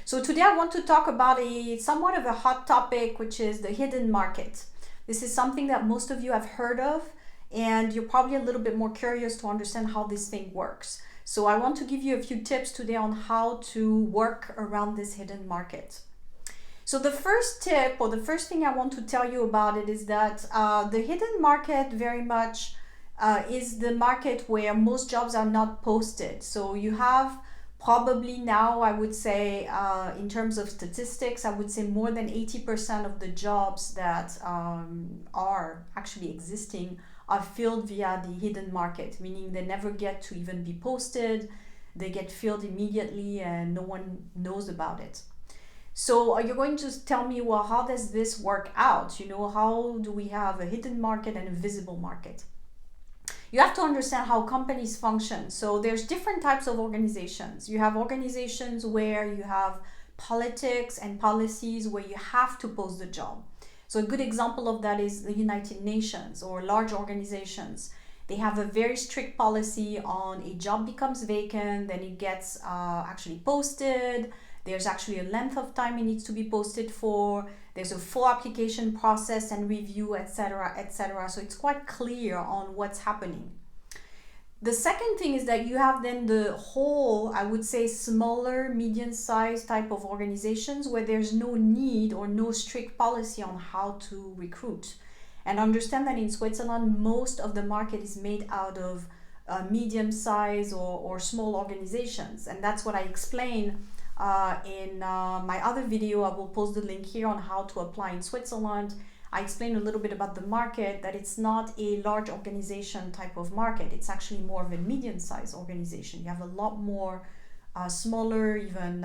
So today I want to talk about a somewhat of a hot topic, which is the hidden market. This is something that most of you have heard of, and you're probably a little bit more curious to understand how this thing works. So I want to give you a few tips today on how to work around this hidden market. So the first tip, or the first thing I want to tell you about it, is that the hidden market very much is the market where most jobs are not posted. So you have probably now, I would say, in terms of statistics, I would say more than 80% of the jobs that are actually existing are filled via the hidden market, meaning they never get to even be posted. They get filled immediately and no one knows about it. So you're going to tell me, well, how does this work out? How do we have a hidden market and a visible market? You have to understand how companies function. So there's different types of organizations. You have organizations where you have politics and policies where you have to post the job. So a good example of that is the United Nations or large organizations. They have a very strict policy on a job becomes vacant, then it gets actually posted. There's actually a length of time it needs to be posted for. There's a full application process and review, etc., etc. So it's quite clear on what's happening. The second thing is that you have then the whole, I would say, smaller, medium-sized type of organizations where there's no need or no strict policy on how to recruit. And understand that in Switzerland, most of the market is made out of medium-sized or small organizations. And that's what I explain in my other video. I will post the link here on how to apply in Switzerland. I explain a little bit about the market, that it's not a large organization type of market. It's actually more of a medium-sized organization. You have a lot more smaller, even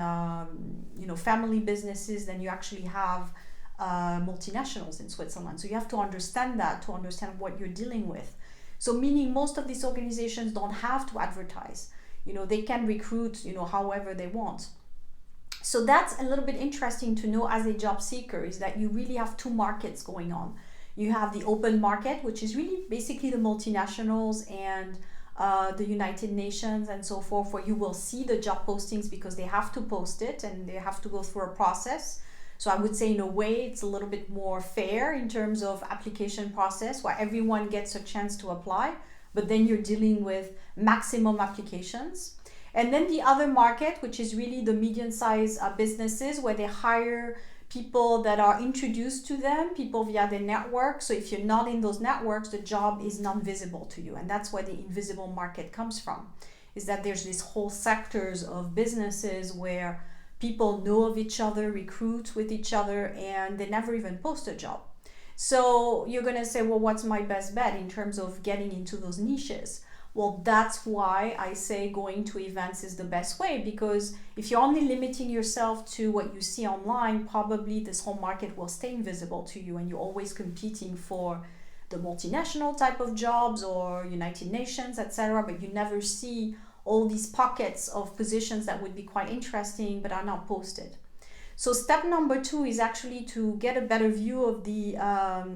family businesses than you actually have multinationals in Switzerland. So you have to understand that to understand what you're dealing with. So meaning most of these organizations don't have to advertise. They can recruit, however they want. So that's a little bit interesting to know as a job seeker, is that you really have two markets going on. You have the open market, which is really basically the multinationals and the United Nations and so forth, where you will see the job postings because they have to post it and they have to go through a process. So I would say in a way it's a little bit more fair in terms of application process, where everyone gets a chance to apply, but then you're dealing with maximum applications. And then the other market, which is really the medium-sized businesses, where they hire people that are introduced to them, people via their network. So if you're not in those networks, the job is not visible to you. And that's where the invisible market comes from, is that there's these whole sectors of businesses where people know of each other, recruit with each other, and they never even post a job. So you're going to say, well, what's my best bet in terms of getting into those niches? Well, that's why I say going to events is the best way, because if you're only limiting yourself to what you see online, probably this whole market will stay invisible to you and you're always competing for the multinational type of jobs or United Nations, etc. But you never see all these pockets of positions that would be quite interesting but are not posted. So step number 2 is actually to get a better view of the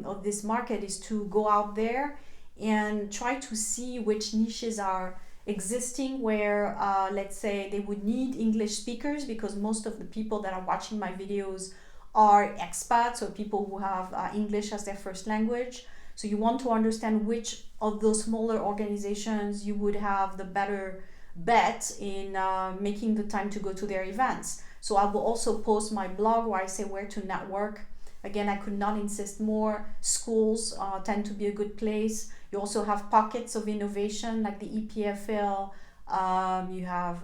of this market, is to go out there and try to see which niches are existing where, let's say, they would need English speakers, because most of the people that are watching my videos are expats or people who have English as their first language. So you want to understand which of those smaller organizations you would have the better bet in making the time to go to their events. So I will also post my blog where I say where to network. Again, I could not insist more. Schools tend to be a good place. You also have pockets of innovation like the EPFL. You have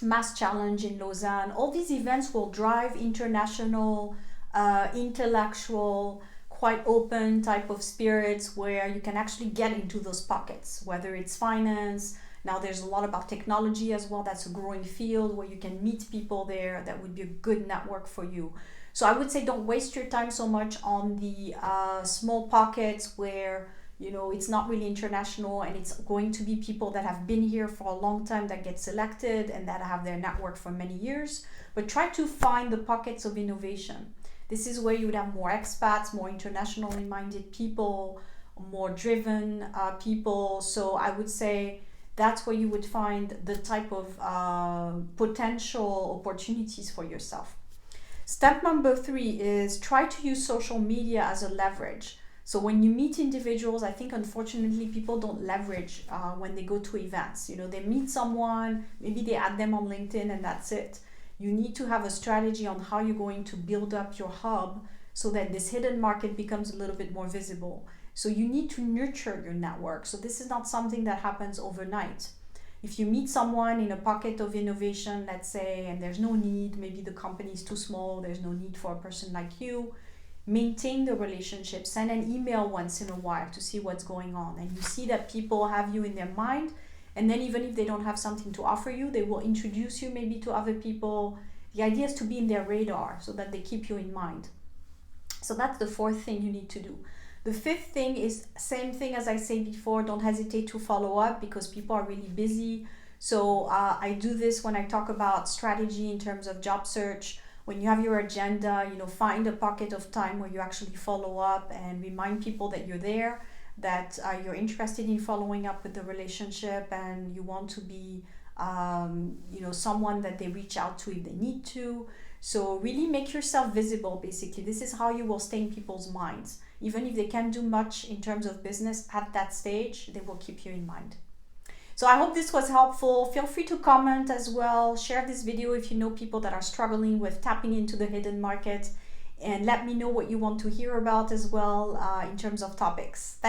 Mass Challenge in Lausanne. All these events will drive international, intellectual, quite open type of spirits where you can actually get into those pockets, whether it's finance. Now there's a lot about technology as well. That's a growing field where you can meet people there. That would be a good network for you. So I would say don't waste your time so much on the small pockets where it's not really international, and it's going to be people that have been here for a long time that get selected and that have their network for many years. But try to find the pockets of innovation. This is where you would have more expats, more internationally minded people, more driven people. So I would say that's where you would find the type of potential opportunities for yourself. Step number 3 is try to use social media as a leverage. So when you meet individuals, I think unfortunately people don't leverage when they go to events. You know, they meet someone, maybe they add them on LinkedIn and that's it. You need to have a strategy on how you're going to build up your hub so that this hidden market becomes a little bit more visible. So you need to nurture your network. So this is not something that happens overnight. If you meet someone in a pocket of innovation, let's say, and there's no need, maybe the company is too small, there's no need for a person like you, maintain the relationship, send an email once in a while to see what's going on. And you see that people have you in their mind. And then even if they don't have something to offer you, they will introduce you maybe to other people. The idea is to be in their radar so that they keep you in mind. So that's the 4th thing you need to do. The 5th thing is same thing as I said before, don't hesitate to follow up because people are really busy. So I do this when I talk about strategy in terms of job search. When you have your agenda, find a pocket of time where you actually follow up and remind people that you're there, that you're interested in following up with the relationship and you want to be someone that they reach out to if they need to. So really make yourself visible, basically. This is how you will stay in people's minds. Even if they can't do much in terms of business at that stage, they will keep you in mind. So I hope this was helpful. Feel free to comment as well. Share this video if you know people that are struggling with tapping into the hidden market. And let me know what you want to hear about as well in terms of topics. Thanks.